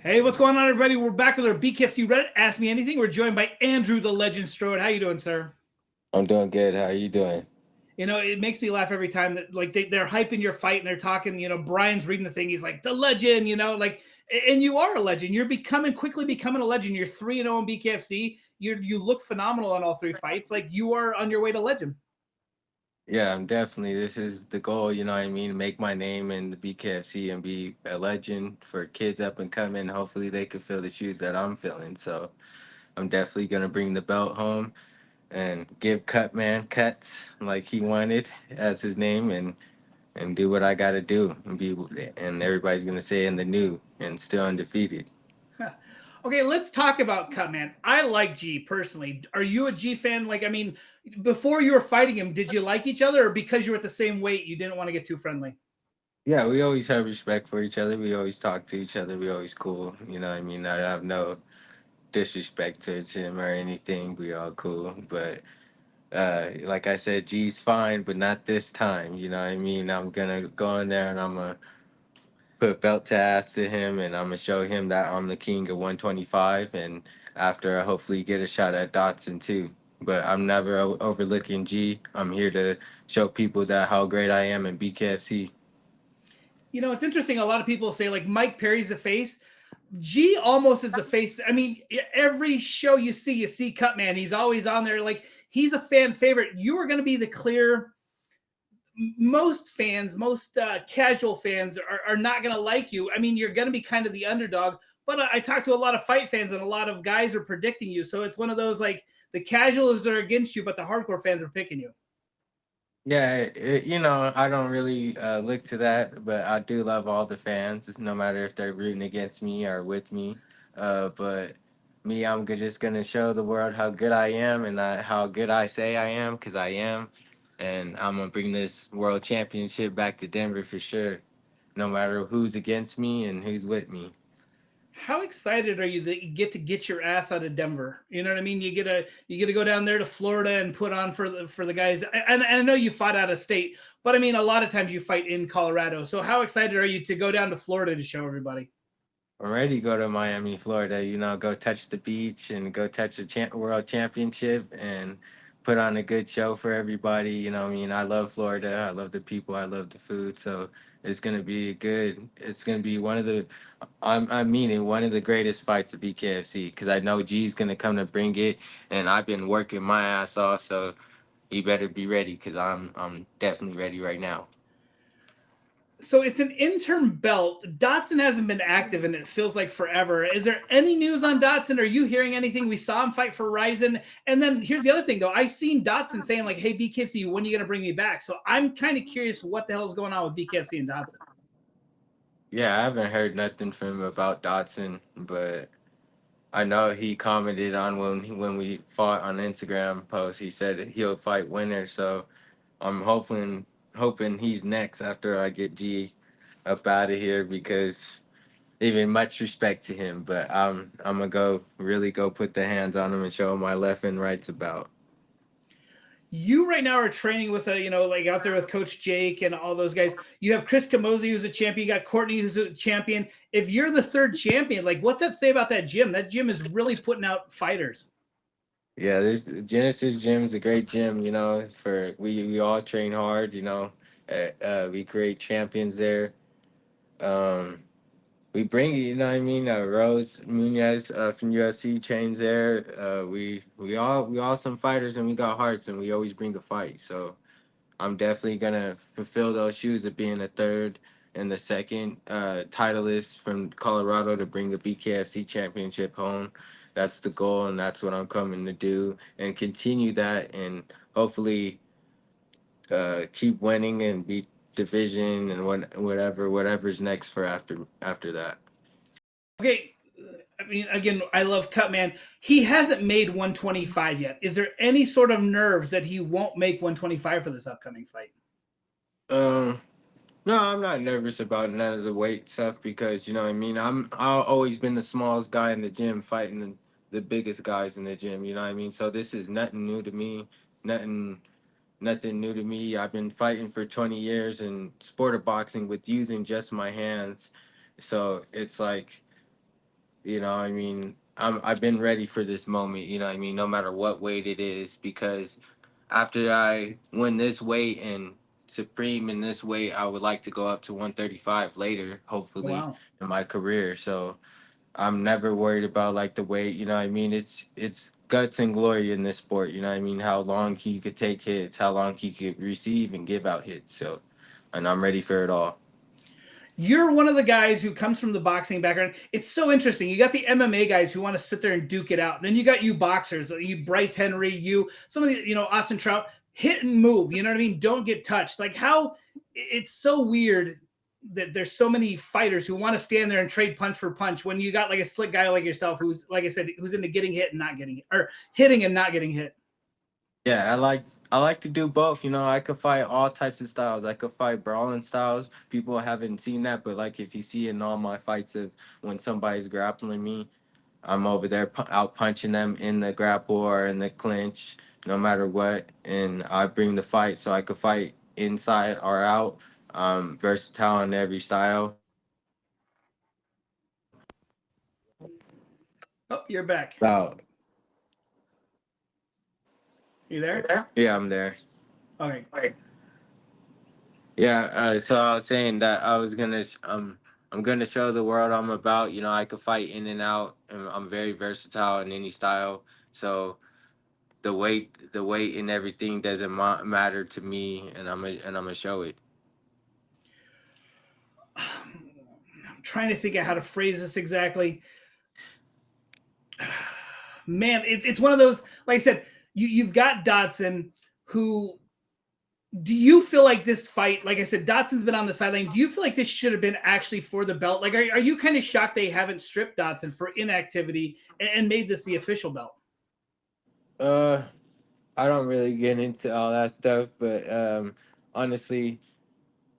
Hey, what's going on, everybody? We're back with our BKFC Reddit. Ask Me Anything. We're joined by Andrew, the legend Strode. How you doing, sir? I'm doing good. How are you doing? It makes me laugh every time that like they're hyping your fight and they're talking. Brian's reading the thing. He's like the legend. And you are a legend. You're quickly becoming a legend. You're 3-0 in BKFC. You look phenomenal on all three fights. Like you are on your way to legend. Yeah, I'm definitely. This is the goal, you know what I mean? Make my name in the BKFC and be a legend for kids up and coming. Hopefully, they could feel the shoes that I'm feeling. So, I'm definitely going to bring the belt home and give Cutman cuts like he wanted as his name and do what I got to do and everybody's going to say in the new and still undefeated. Okay, let's talk about Cutman. I like G personally. Are you a G fan? Before you were fighting him, did you like each other, or because you were at the same weight, you didn't want to get too friendly? Yeah, we always have respect for each other. We always talk to each other. We always cool. You know what I mean? I have no disrespect towards him or anything. We all cool. But like I said, G's fine, but not this time. You know what I mean? I'm gonna go in there and I'm gonna put belt to ass to him and I'm gonna show him that I'm the king of 125 and after I hopefully get a shot at Dodson too. But I'm never overlooking G. I'm here to show people that how great I am in BKFC. It's interesting. A lot of people say like Mike Perry's the face. G almost is the face. Every show you see Cutman. He's always on there. Like he's a fan favorite. You are going to be the clear. Most fans, most casual fans are not going to like you. I mean, you're going to be kind of the underdog. But I talked to a lot of fight fans, and a lot of guys are predicting you. So it's one of those like the casuals are against you, but the hardcore fans are picking you. Yeah, I don't really look to that, but I do love all the fans, no matter if they're rooting against me or with me. But me, just gonna show the world how good I am and how good I say I am, because I am, and I'm gonna bring this world championship back to Denver for sure, no matter who's against me and who's with me. How excited are you that you get to get your ass out of Denver? You know what I mean? You get to go down there to Florida and put on for the guys. And I know you fought out of state, but I mean a lot of times you fight in Colorado. So how excited are you to go down to Florida to show everybody? Already go to Miami, Florida, go touch the beach and go touch the world championship and put on a good show for everybody. I love Florida. I love the people. I love the food. So it's going to be I mean it, one of the greatest fights of BKFC because I know G's going to come to bring it. And I've been working my ass off. So he better be ready because I'm definitely ready right now. So it's an interim belt. Dodson hasn't been active and it feels like forever. Is there any news on Dodson? Are you hearing anything? We saw him fight for Ryzen. And then here's the other thing though. I seen Dodson saying like, hey, BKFC, when are you going to bring me back? So I'm kind of curious what the hell is going on with BKFC and Dodson. Yeah, I haven't heard nothing from him about Dotson, but I know he commented on when we fought on Instagram post. He said he'll fight winner, so I'm hoping he's next after I get G up out of here because even much respect to him, but I'm gonna go put the hands on him and show him my left and right's about. You right now are training with like out there with Coach Jake and all those guys. You have Chris Camozzi who's a champion. You got Courtney who's a champion. If you're the third champion, like what's that say about that gym? That gym is really putting out fighters. Yeah, this Genesis gym is a great gym. For we all train hard. We create champions there. Um, We bring it, you know what I mean? Rose Munez from UFC trains there. We all some fighters and we got hearts and we always bring a fight. So I'm definitely gonna fulfill those shoes of being the third and the second titleist from Colorado to bring the BKFC championship home. That's the goal and that's what I'm coming to do and continue that and hopefully keep winning and beat division and whatever's next for after that. Okay, I mean, again, I love Cutman. He hasn't made 125 yet. Is there any sort of nerves that he won't make 125 for this upcoming fight? Um, no, I'm not nervous about none of the weight stuff because you know what I mean. I've always been the smallest guy in the gym fighting the biggest guys in the gym. You know what I mean. So this is nothing new to me. Nothing nothing new to me. I've been fighting for 20 years in sport of boxing with using just my hands. So it's like You know, I mean, I've been ready for this moment. You know, I mean, no matter what weight it is, because after I win this weight and supreme in this weight, I would like to go up to 135 later, hopefully Wow. in my career. So I'm never worried about like the weight. You know, what I mean, it's guts and glory in this sport. You know, what I mean, how long he could take hits, how long he could receive and give out hits. So, and I'm ready for it all. You're one of the guys who comes from the boxing background. It's so interesting. You got the MMA guys who want to sit there and duke it out. Then you got you boxers, you Bryce Henry, you some of the, Austin Trout, hit and move. You know what I mean? Don't get touched. Like how it's so weird that there's so many fighters who want to stand there and trade punch for punch when you got like a slick guy like yourself who's, like I said, who's into getting hit and not getting it, or hitting and not getting hit. Yeah, I like to do both. You know, I could fight all types of styles. I could fight brawling styles. People haven't seen that, but like if you see in all my fights of when somebody's grappling me, I'm over there out punching them in the grapple or in the clinch, no matter what, and I bring the fight so I could fight inside or out. Versatile in every style. Oh, you're back. About You there? yeah, I'm there. Okay. Yeah, so I was saying that I'm gonna show the world I'm about. You know, I could fight in and out, and I'm very versatile in any style. So the weight and everything doesn't matter to me, and I'm gonna show it. I'm trying to think of how to phrase this exactly. Man, it's one of those. Like I said, you've got Dodson. Who do you feel like this fight? Like I said, Dodson's been on the sideline. Do you feel like this should have been actually for the belt? Like, are you kind of shocked they haven't stripped Dodson for inactivity and made this the official belt? Uh, I don't really get into all that stuff, but honestly,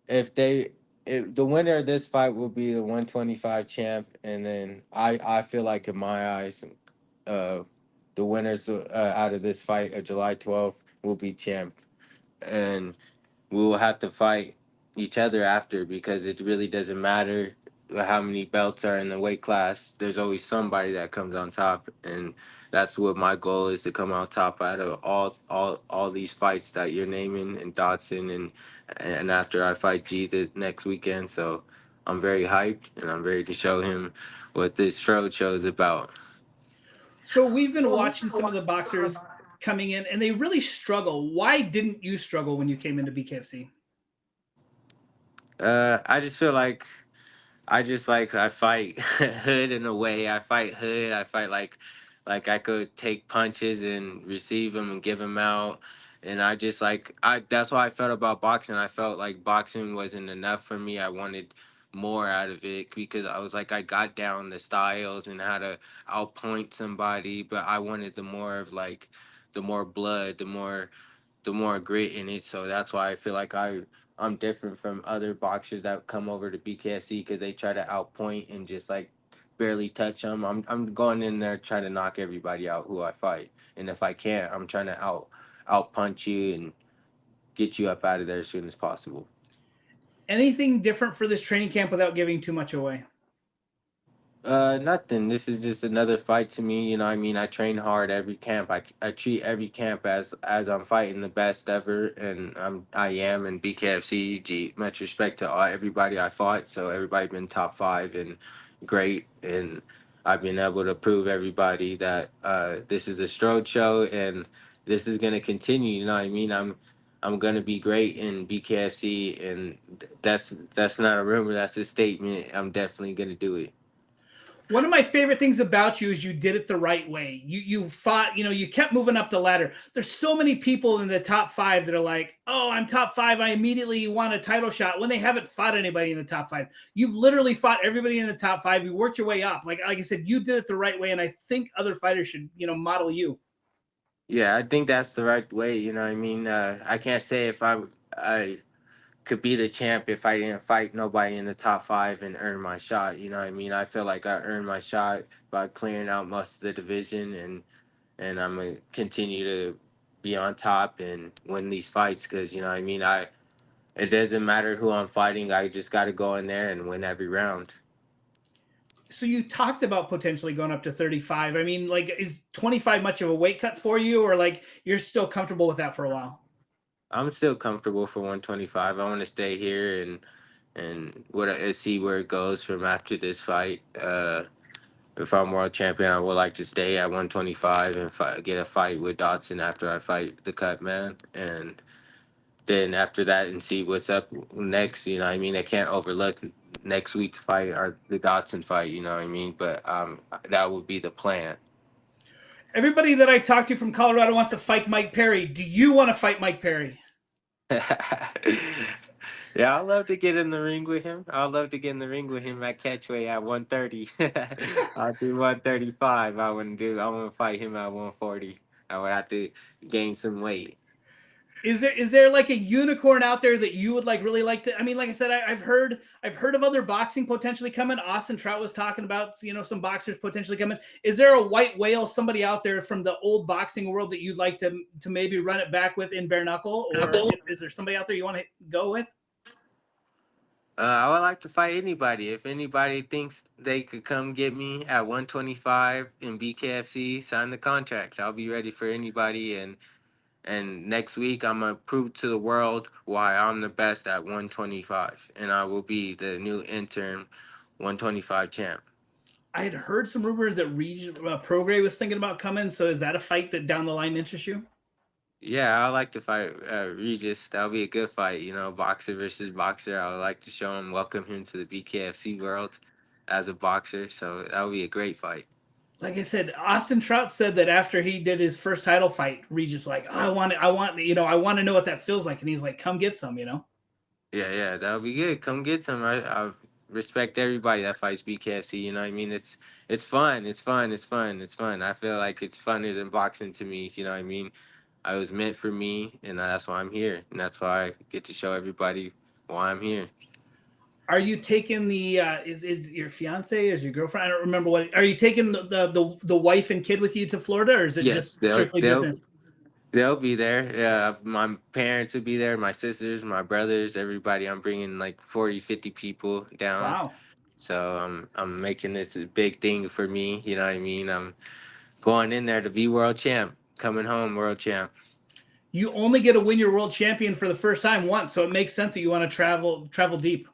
if they if the winner of this fight will be the 125 champ, and then I feel like in my eyes, uh, the winners out of this fight of July 12th will be champ, and we will have to fight each other after because it really doesn't matter how many belts are in the weight class. There's always somebody that comes on top, and that's what my goal is to come out top out of all these fights that you're naming and Dodson and after I fight G the next weekend. So I'm very hyped and I'm ready to show him what this Strode show is about. So we've been watching some of the boxers coming in, and they really struggle. Why didn't you struggle when you came into BKFC? I just feel like I fight hood in a way. I fight hood. I fight like I could take punches and receive them and give them out. And I just like I that's how I felt about boxing. I felt like boxing wasn't enough for me. I wanted more out of it because I was like I got down the styles and how to outpoint somebody, but I wanted the more of like the more blood, the more grit in it. So that's why I feel like I'm different from other boxers that come over to BKFC because they try to outpoint and just like barely touch them. I'm going in there trying to knock everybody out who I fight, and if I can't, I'm trying to out punch you and get you up out of there as soon as possible. Anything different for this training camp without giving too much away? Nothing. This is just another fight to me. You know, what I mean, I train hard every camp. I treat every camp as I'm fighting the best ever, and I am in BKFC. Much respect to everybody I fought. So everybody been top five and great, and I've been able to prove everybody that this is the Strode show, and this is gonna continue. You know, what I mean, I'm gonna be great in BKFC, and that's not a rumor. That's a statement. I'm definitely gonna do it. One of my favorite things about you is you did it the right way. You fought, you kept moving up the ladder. There's so many people in the top five that are like, oh, I'm top five. I immediately want a title shot when they haven't fought anybody in the top five. You've literally fought everybody in the top five. You worked your way up. Like I said, you did it the right way, and I think other fighters should, model you. Yeah, I think that's the right way. You know, what I mean, I can't say if I could be the champ if I didn't fight nobody in the top five and earn my shot. You know, what I mean, I feel like I earned my shot by clearing out most of the division, and I'm gonna continue to be on top and win these fights because you know, what I mean, I it doesn't matter who I'm fighting. I just got to go in there and win every round. So you talked about potentially going up to 35. I mean, like, is 25 much of a weight cut for you, or like you're still comfortable with that for a while? I'm still comfortable for 125. I want to stay here and see where it goes from after this fight. If I'm world champion, I would like to stay at 125 and get a fight with Dodson after I fight the Cutman, and then after that, and see what's up next. You know, what I mean, I can't overlook next week's fight or the Dodson fight. You know what I mean? But that would be the plan. Everybody that I talked to from Colorado wants to fight Mike Perry. Do you want to fight Mike Perry? Yeah, I'd love to get in the ring with him. I'd love to get in the ring with him at catchweight at 130. I'll do 135. I want to fight him at 140. I would have to gain some weight. Is there like a unicorn out there that you would like really like to? I mean, like I said, I've heard of other boxing potentially coming. Austin Trout was talking about some boxers potentially coming. Is there a white whale, somebody out there from the old boxing world that you'd like to maybe run it back with in bare knuckle, or is there somebody out there you want to go with? I would like to fight anybody. If anybody thinks they could come get me at 125 in BKFC, sign the contract. I'll be ready for anybody. And next week, I'm gonna prove to the world why I'm the best at 125, and I will be the new interim 125 champ. I had heard some rumors that Prograis was thinking about coming. So is that a fight that down the line interests you? Yeah, I like to fight Regis. That'll be a good fight. You know, boxer versus boxer. I would like to show him, welcome him to the BKFC world as a boxer. So that would be a great fight. Like I said, Austin Trout said that after he did his first title fight, Regis was like, oh, I want to know what that feels like, and he's like, come get some. Yeah, yeah, that'll be good. Come get some. I respect everybody that fights BKFC. You know what I mean? It's fun. It's fun. It's fun. It's fun. I feel like it's funner than boxing to me. You know what I mean? I was meant for me, and that's why I'm here, and that's why I get to show everybody why I'm here. Are you taking the is your fiance, is your girlfriend? I don't remember what. Are you taking the wife and kid with you to Florida, or is it Yes, just strictly business? they'll be there. Yeah, my parents will be there, my sisters, my brothers, everybody. I'm bringing like 40, 50 people down. Wow. So I'm making this a big thing for me. You know what I mean? I'm going in there to be world champ, coming home world champ. You only get to win your world champion for the first time once, so it makes sense that you want to travel deep.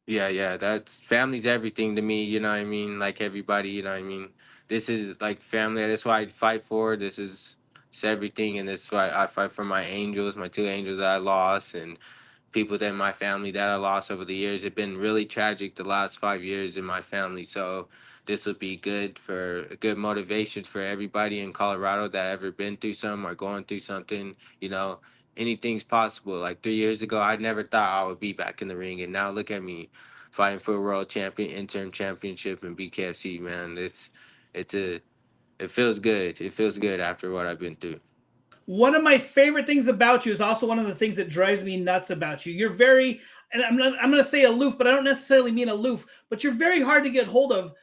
Yeah, yeah, that's family's everything to me, you know what I mean? Like everybody, you know what I mean? This is like family. That's why I fight for. This is it's everything, and that's why I fight for my angels, my two angels that I lost, and people that in my family that I lost over the years. It's been really tragic the last 5 years in my family. So this will be good for a good motivation for everybody in Colorado that ever been through something or going through something. You know, anything's possible. Like 3 years ago, I never thought I would be back in the ring, and now look at me fighting for a world champion, interim championship in BKFC. Man, it's a it feels good. It feels good after what I've been through. One of my favorite things about you is also one of the things that drives me nuts about you. You're very, and I'm going to say aloof, but I don't necessarily mean aloof, but you're very hard to get hold of.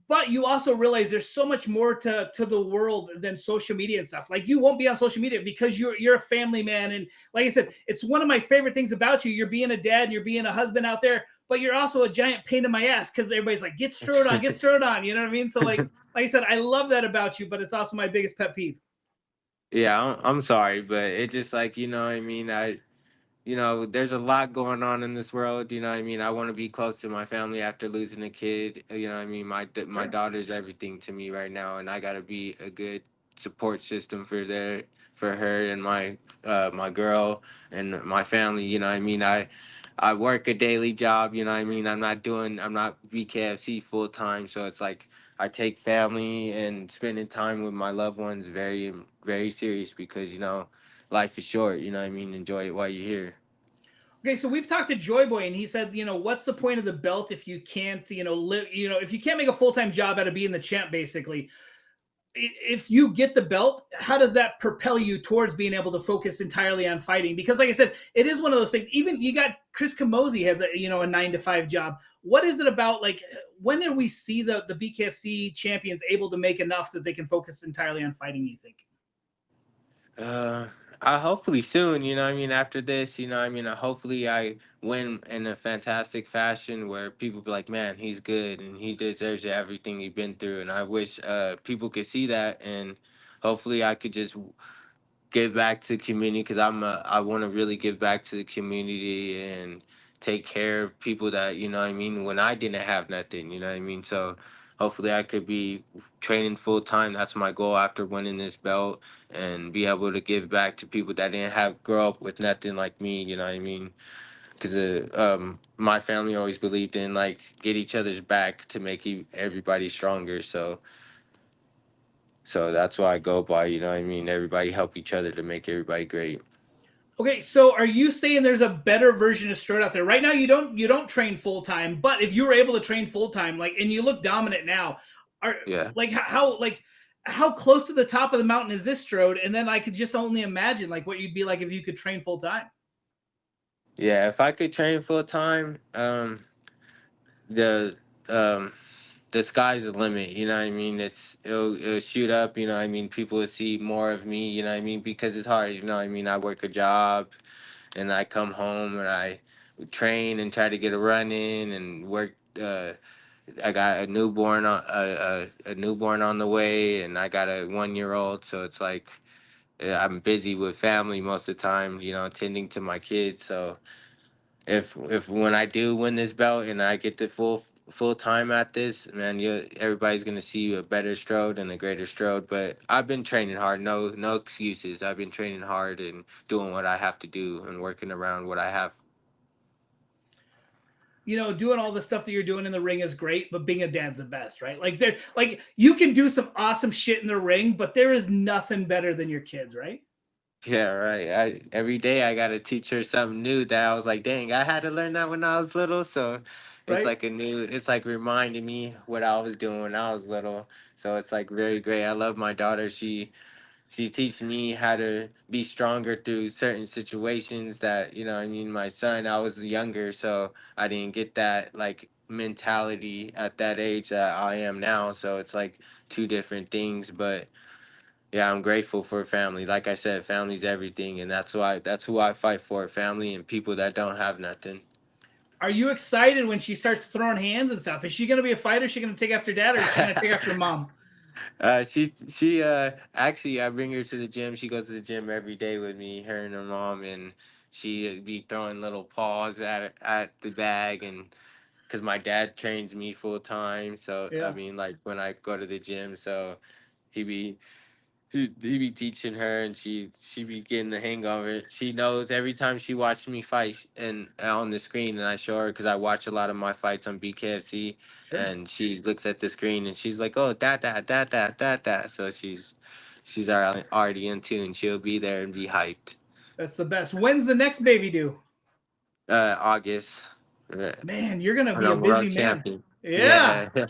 But you also realize there's so much more to the world than social media and stuff. Like, you won't be on social media because you're a family man. And like I said, it's one of my favorite things about you. You're being a dad and you're being a husband out there, but you're also a giant pain in my ass because everybody's like, get Strode on, get Strode on. You know what I mean? So like I said, I love that about you, but it's also my biggest pet peeve. Yeah, I'm sorry, but it just like you know what I mean. There's a lot going on in this world. You know what I mean? I want to be close to my family after losing a kid. You know what I mean? My Sure. daughter's everything to me right now, and I gotta be a good support system for her and my girl and my family. You know what I mean? I work a daily job. You know what I mean? I'm not BKFC full time, so it's like I take family and spending time with my loved ones very very serious because life is short. You know what I mean? Enjoy it while you're here. Okay, so we've talked to Joy Boy, and he said, what's the point of the belt if you can't, live, if you can't make a full time job out of being the champ, basically. If you get the belt, how does that propel you towards being able to focus entirely on fighting? Because, like I said, it is one of those things. Even you got Chris Camozzi has a 9 to 5 job. What is it about? Like, when did we see the BKFC champions able to make enough that they can focus entirely on fighting? You think? Uh, Hopefully soon, you know what I mean, after this, you know what I mean, hopefully I win in a fantastic fashion where people be like, man, he's good and he deserves everything he's been through. And I wish people could see that, and hopefully I could just give back to the community because I want to really give back to the community and take care of people that, you know what I mean, when I didn't have nothing, you know what I mean. So hopefully I could be training full time. That's my goal after winning this belt, and be able to give back to people that didn't have grow up with nothing like me, you know what I mean. Because my family always believed in like get each other's back to make everybody stronger. So that's why I go by, you know what I mean? Everybody help each other to make everybody great. Okay, so are you saying there's a better version of Strode out there right now? You don't train full time, but if you were able to train full time, like, and you look dominant now, are Yeah. like how close to the top of the mountain is this Strode? And then I could just only imagine like what you'd be like if you could train full time. Yeah, if I could train full time, the um the sky's the limit, you know what I mean? It'll shoot up, you know what I mean? People will see more of me, you know what I mean? Because it's hard, you know what I mean? I work a job and I come home and I train and try to get a run in and work. I got a newborn on the way, and I got a 1 year old, so it's like I'm busy with family most of the time, you know, tending to my kids. So if when I do win this belt and I get the full time at this, man, everybody's gonna see a better Strode and a greater Strode. But I've been training hard, no excuses. I've been training hard and doing what I have to do and working around what I have. Doing all the stuff that you're doing in the ring is great, but being a dad's the best, right? Like you can do some awesome shit in the ring, but there is nothing better than your kids, right? Yeah, right. Every day I gotta teach her something new that I was like, dang, I had to learn that when I was little. So Right? it's like reminding me what I was doing when I was little. So it's like very great. I love my daughter. She teaches me how to be stronger through certain situations that, you know, I mean, my son, I was younger, so I didn't get that like mentality at that age that I am now. So it's like two different things. But yeah, I'm grateful for family. Like I said, family's everything, and that's who I fight for, family and people that don't have nothing. Are you excited when she starts throwing hands and stuff? Is she going to be a fighter? Is she going to take after dad, or is she going to take after mom? She actually, I bring her to the gym. She goes to the gym every day with me, her and her mom, and she be throwing little paws at the bag, and because my dad trains me full time, so I Yeah. mean, like when I go to the gym, so he be he be teaching her, and she be getting the hang of it. She knows every time she watches me fight and on the screen, and I show her because I watch a lot of my fights on BKFC, Sure. and she looks at the screen and she's like, "Oh, that." So she's already in tune. She'll be there and be hyped. That's the best. When's the next baby due? August, Man, you're going to and be a I'm busy world man. champion. Yeah. Yeah,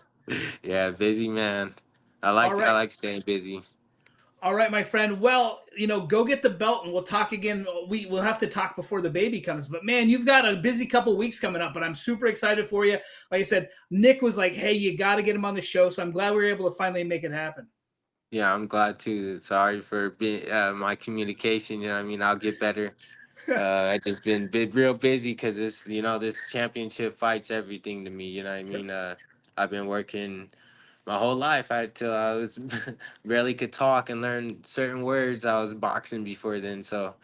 yeah, busy man. All I right. like staying busy. All right, my friend. Well, go get the belt and we'll talk again. We'll have to talk before the baby comes. But man, you've got a busy couple weeks coming up, but I'm super excited for you. Like I said, Nick was like, "Hey, you got to get him on the show." So I'm glad we were able to finally make it happen. Yeah, I'm glad too. Sorry for being my communication. You know, what I mean, I'll get better. I just been real busy because this championship fight's everything to me. You know, what I Sure. mean, I've been working my whole life. Till I was barely could talk and learn certain words. I was boxing before then, so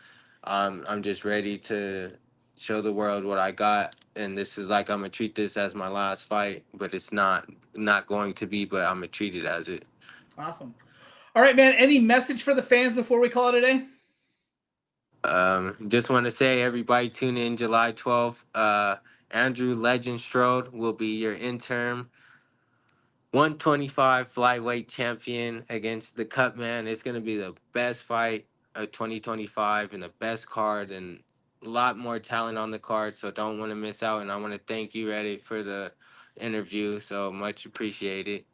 I'm just ready to show the world what I got. And this is like I'm gonna treat this as my last fight, but it's not going to be. But I'm gonna treat it as it. Awesome. All right, man. Any message for the fans before we call it a day? Just want to say, everybody, tune in July 12th. Andrew Legend Strode will be your interim 125 flyweight champion against the Cutman. It's going to be the best fight of 2025 and the best card and a lot more talent on the card. So don't want to miss out. And I want to thank you, Reddit, for the interview. So much appreciated,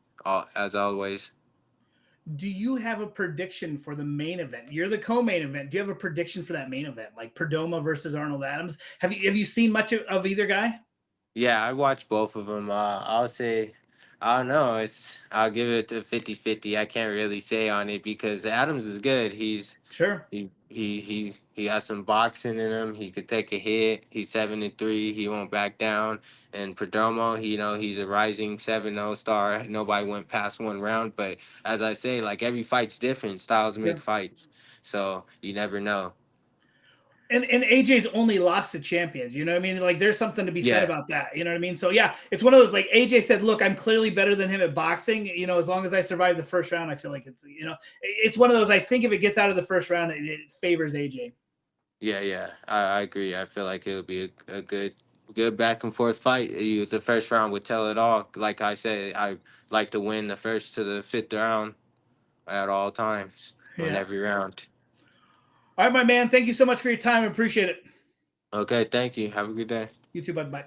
as always. Do you have a prediction for the main event? You're the co-main event. Do you have a prediction for that main event, like Perdomo versus Arnold Adams? Have you seen much of either guy? Yeah, I watched both of them. I'll say. I don't know. I'll give it to 50-50. I can't really say on it because Adams is good. Sure. He has some boxing in him. He could take a hit. He's 7-3. He won't back down. And Perdomo, he's a rising 7-0 star. Nobody went past one round. But as I say, like every fight's different. Styles Yeah. make fights. So you never know. And AJ's only lost to champions. You know what I mean? Like there's something to be said Yeah. about that. You know what I mean? So yeah, it's one of those like AJ said, look, I'm clearly better than him at boxing. You know, as long as I survive the first round, I feel like it's one of those. I think if it gets out of the first round, it favors AJ. Yeah. I agree. I feel like it'll be a good back and forth fight. The first round would tell it all. Like I said, I like to win the first to the fifth round at all times, win Yeah. every round. All right, my man. Thank you so much for your time. I appreciate it. Okay, thank you. Have a good day. You too, bud. Bye.